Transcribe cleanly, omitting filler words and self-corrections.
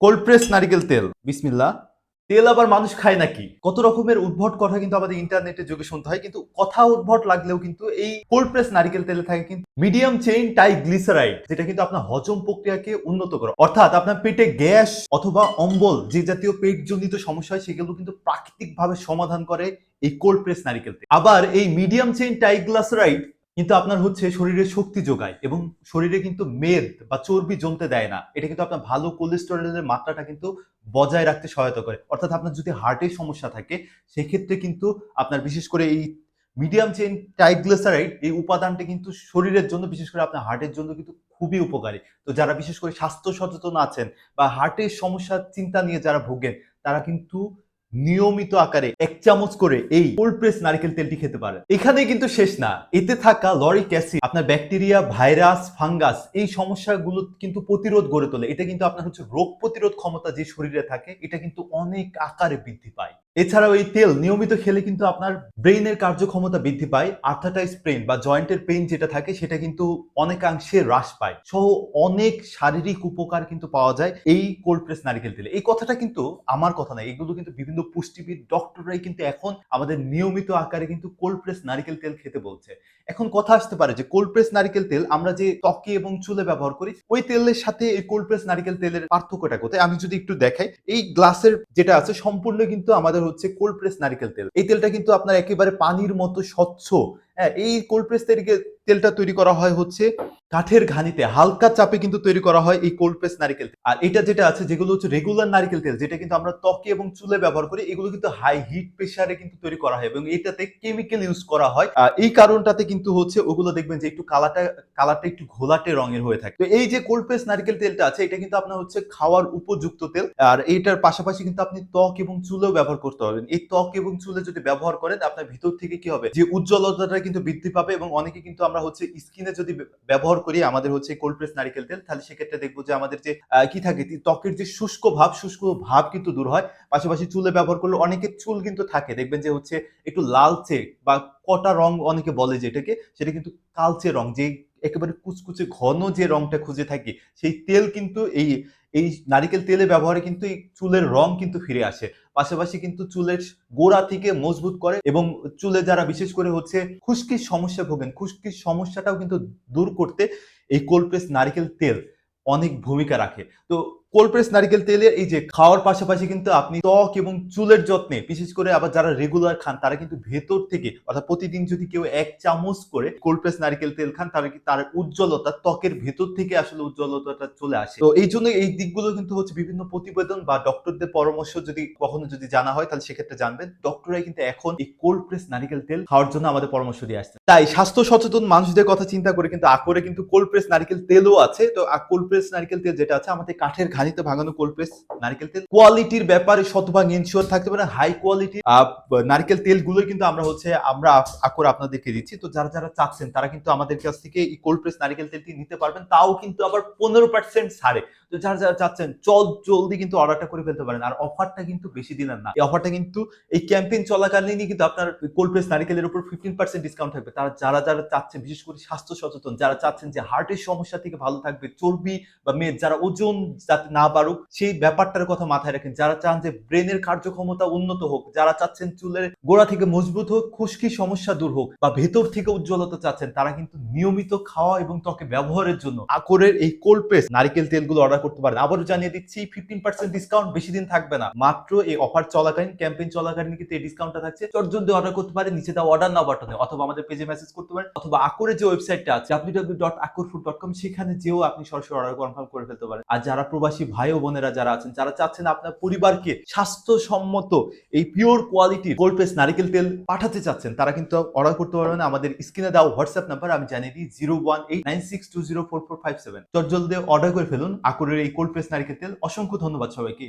Cold press নারিকেল তেল বিসমিল্লাহ। তেল আবার মানুষ খায় নাকি? কত রকমের উদ্ভট কথা কিন্তু আমাদের ইন্টারনেটের যুগে শুনতে হয়, কিন্তু কথা উদ্ভট লাগলেও কিন্তু এই কোল্ড প্রেস নারিকেল তেলে থাকে কিন্তু মিডিয়াম চেইন ট্রাইগ্লিসারাইড, যেটা কিন্তু আপনার হজম প্রক্রিয়াকে উন্নত করে, অর্থাৎ আপনার পেটে গ্যাস অথবা অম্বল যে জাতীয় পেটজনিত সমস্যা হয় সেগুলো কিন্তু প্রাকৃতিক ভাবে সমাধান করে এই কোল্ড প্রেস নারিকেল তেল। আবার এই মিডিয়াম চেইন ট্রাইগ্লিসারাইড কিন্তু আপনার হচ্ছে শরীরে শক্তি যোগায় এবং শরীরে কিন্তু মেদ বা চর্বি জমতে দেয় না। এটা কিন্তু আপনার ভালো কোলেস্টেরলের মাত্রাটা কিন্তু বজায় রাখতে সহায়তা করে। অর্থাৎ আপনার যদি হার্টের সমস্যা থাকে সেক্ষেত্রে কিন্তু আপনার বিশেষ করে এই মিডিয়াম চেইন ট্রাইগ্লিসারাইড এই উপাদানটা কিন্তু শরীরের জন্য, বিশেষ করে আপনার হার্টের জন্য কিন্তু খুবই উপকারী। তো যারা বিশেষ করে স্বাস্থ্য সচেতন আছেন বা হার্টের সমস্যার চিন্তা নিয়ে যারা ভোগেন তারা কিন্তু নিয়মিত আকারে ১ চামচ করে এই কোল্ড প্রেস নারকেল তেলটি খেতে পারেন। এখানেই কিন্তু শেষ না। এতে থাকা লরিক অ্যাসিড আপনার ব্যাকটেরিয়া, ভাইরাস, ফাঙ্গাস এই সমস্যাগুলো কিন্তু প্রতিরোধ গড়ে তোলে। এটা কিন্তু আপনার হচ্ছে রোগ প্রতিরোধ ক্ষমতা যে শরীরে থাকে এটা কিন্তু অনেক আকারে বৃদ্ধি পায়। এছাড়াও এই তেল নিয়মিত খেলে কিন্তু আপনার ব্রেইনের কার্যক্ষমতা বৃদ্ধি পায়, আর্থারাইটিস পেইন বা জয়েন্টের পেইন যেটা থাকে সেটা কিন্তু অনেকাংশে হ্রাস পায় সহ অনেক শারীরিক উপকার কিন্তু পাওয়া যায় এই কোল্ড প্রেস নারকেল তেলে। এই কথাটা কিন্তু আমার কথা না, এগুলো কিন্তু বিভিন্ন পুষ্টিবিদ ডক্টররাই কিন্তু এখন আমাদের নিয়মিত আকারে কিন্তু কোল্ড প্রেস নারকেল তেল খেতে বলছে। এখন কথা আসতে পারে যে কোল্ড প্রেস নারকেল তেল আমরা যে ত্বকে এবং চুলে ব্যবহার করি ওই তেলের সাথে এই কোল্ড প্রেস নারকেল তেলের পার্থক্যটা কোথায়? আমি যদি একটু দেখাই, এই গ্লাসের যেটা আছে সম্পূর্ণ কিন্তু আমাদের হচ্ছে কোল্ড প্রেস নারকেল তেল। এই তেলটা কিন্তু আপনার একেবারে পানির মতো স্বচ্ছ। হ্যাঁ, এই কোল্ড প্রেস তেলটা তৈরি করা হয় হচ্ছে কাঠের ঘানিতে হালকা চাপে কিন্তু তৈরি করা হয় এই কোল্ড প্রেস নারকেল তেল। আর এটা যেটা আছে যেগুলো হচ্ছে রেগুলার নারকেল তেল, যেটা কিন্তু আমরা ত্বকে এবং চুলে ব্যবহার করি, এগুলো কিন্তু হাই হিট প্রেসারে কিন্তু তৈরি করা হয় এবং এটাতে কেমিক্যাল ইউজ করা হয়। এই কারণটাতে কিন্তু হচ্ছে ওগুলো দেখবেন যে একটু কালারটা একটু ঘোলাটে রঙের হয়ে থাকে। তো এই যে কোল্ড প্রেস নারকেল তেলটা আছে এটা কিন্তু আপনার হচ্ছে খাওয়ার উপযুক্ত তেল। আর এইটার পাশাপাশি কিন্তু আপনি ত্বক এবং চুলেও ব্যবহার করতে পারবেন। এই ত্বক এবং চুলে যদি ব্যবহার করেন আপনার ভিতর থেকে কি হবে যে উজ্জ্বলতাটা কিন্তু বৃদ্ধি পাবে এবং অনেকে কিন্তু আমরা হচ্ছে স্কিনে যদি ব্যবহার করি আমাদের হচ্ছে কোল্ড প্রেস নারকেল তেল, তাহলে সেক্ষেত্রে দেখবো যে আমাদের যে কি থাকে ত্বকের যে শুষ্ক ভাব কিন্তু দূর হয়। পাশাপাশি চুলে ব্যবহার করলে অনেকের চুল কিন্তু থাকে দেখবেন যে হচ্ছে একটু লালচে বা কটা রং অনেকে বলে যেটাকে, সেটা কিন্তু কালচে রং, যে একেবারে কুচকুচে ঘন যে রংটা খুঁজে থাকি সেই তেল কিন্তু এই নারিকেল তেলে ব্যবহারে কিন্তু এই চুলের রং কিন্তু ফিরে আসে। পাশাপাশি কিন্তু চুলের গোড়া থেকে মজবুত করে এবং চুলে যারা বিশেষ করে হচ্ছে খুশকির সমস্যা ভোগেন খুশকির সমস্যাটাও কিন্তু দূর করতে এই কোল্ড প্রেস নারিকেল তেল অনেক ভূমিকা রাখে। তো কোল্ড প্রেস নারিকেল তেলের এই যে খাওয়ার পাশাপাশি কিন্তু আপনি ত্বক এবং চুলের যত্নে, বিশেষ করে আবার যারা রেগুলার খান তারা কিন্তু ভেতর থেকে, অর্থাৎ প্রতিদিন যদি কেউ ১ চামচ করে কোল্ড প্রেস নারিকেল তেল খান তাহলে কি তার উজ্জ্বলতা ত্বকের ভেতর থেকে আসলে উজ্জ্বলতাটা চলে আসে। তো এই জন্য এই দিকগুলো কিন্তু হচ্ছে বিভিন্ন প্রতিবেদন বা ডক্টরদের পরামর্শ যদি কখনো যদি জানা হয় তাহলে সেক্ষেত্রে জানবেন ডক্টররাই কিন্তু এখন এই কোল্ড প্রেস নারিকেল তেল খাওয়ার জন্য আমাদের পরামর্শ দিয়ে আসছে। তাই স্বাস্থ্য সচেতন মানুষদের কথা চিন্তা করে কিন্তু আকরে কিন্তু কোল্ড প্রেস নারিকেল তেলও আছে। তো কোল্ড প্রেস নারিকেল তেল যেটা আছে আমাদের কাঠের ঘানিতে ভাঙানো কোল্ড প্রেস নারিকেল তেল কোয়ালিটির ব্যাপারে শতভাগ ইনশিওর থাকতে পারে। হাই কোয়ালিটি নারিকেল তেলগুলোই কিন্তু আমরা আকর আপনাদেরকে দিচ্ছি। তো যারা চাচ্ছেন তারা কিন্তু আমাদের কাছ থেকে এই কোল্ড প্রেস নারিকেল তেলটি নিতে পারবেন, তাও কিন্তু আবার ১৫% ছাড়ে। তো যারা চাচ্ছেন জলদি কিন্তু অর্ডারটা করে ফেলতে পারেন। আর অফারটা কিন্তু বেশি দিনের না, এই অফারটা কিন্তু এই ক্যাম্পেইন চলাকালীনই কিন্তু আপনার কোল্ড প্রেস নারিকেলের উপর 15% ডিসকাউন্ট থাকবে। যারা চাচ্ছেন, বিশেষ করে স্বাস্থ্য সচেতন যারা চাচ্ছেন যে হার্টের সমস্যা থেকে ভালো থাকবে, চর্বি বা মেদ, যারা ওজন যাতে না বাড়ুক সেই ব্যাপারটার কথা মাথায় রাখেন, যারা চান যে ব্রেনের কার্যক্ষমতা উন্নত হোক, যারা চাচ্ছেন চুলের গোড়া থেকে মজবুত হোক, খুশকির সমস্যা দূর হোক বা ভেতর থেকে উজ্জ্বলতা চাচ্ছেন, তারা কিন্তু নিয়মিত খাওয়া এবং ত্বকে ব্যবহারের জন্য আকরের এই কোল্ড প্রেস নারিকেল তেলগুলো অর্ডার করতে পারেন। আবারও জানিয়ে দিচ্ছি 15% ডিসকাউন্ট বেশি দিন থাকবে না, মাত্র এই অফার চলাকালীন ক্যাম্পেইন চলাকালীন কিন্তু এই ডিসকাউন্টটা থাকছে। চটজলদি অর্ডার করতে পারেন নিচে দেওয়া অর্ডার নাও বাটনে, অথবা আমাদের পেজে মেসেজ করতে পারেন, অথবা আকরের যে ওয়েবসাইটটা আছে www.akorfood.com সেখানে যেও আপনি সরাসরি অর্ডার কনফার্ম করে ফেলতে পারেন। আর যারা প্রবাসী ভাই ও বোনেরা যারা আছেন, যারা চাচ্ছেন আপনার পরিবারকে স্বাস্থ্যসম্মত এই পিওর কোয়ালিটির কোল্ড প্রেস নারিকেল তেল পাঠাতে চাচ্ছেন, তারা কিন্তু অর্ডার করতে পারবেন আমাদের স্ক্রিনে দেওয়া হোয়াটসঅ্যাপ নাম্বার আমি জানিয়ে দিই 01896204457। চটজলদি অর্ডার করে ফেলুন আকরের এই কোল্ড প্রেস নারিকেল তেল। অসংখ্য ধন্যবাদ সবাইকে।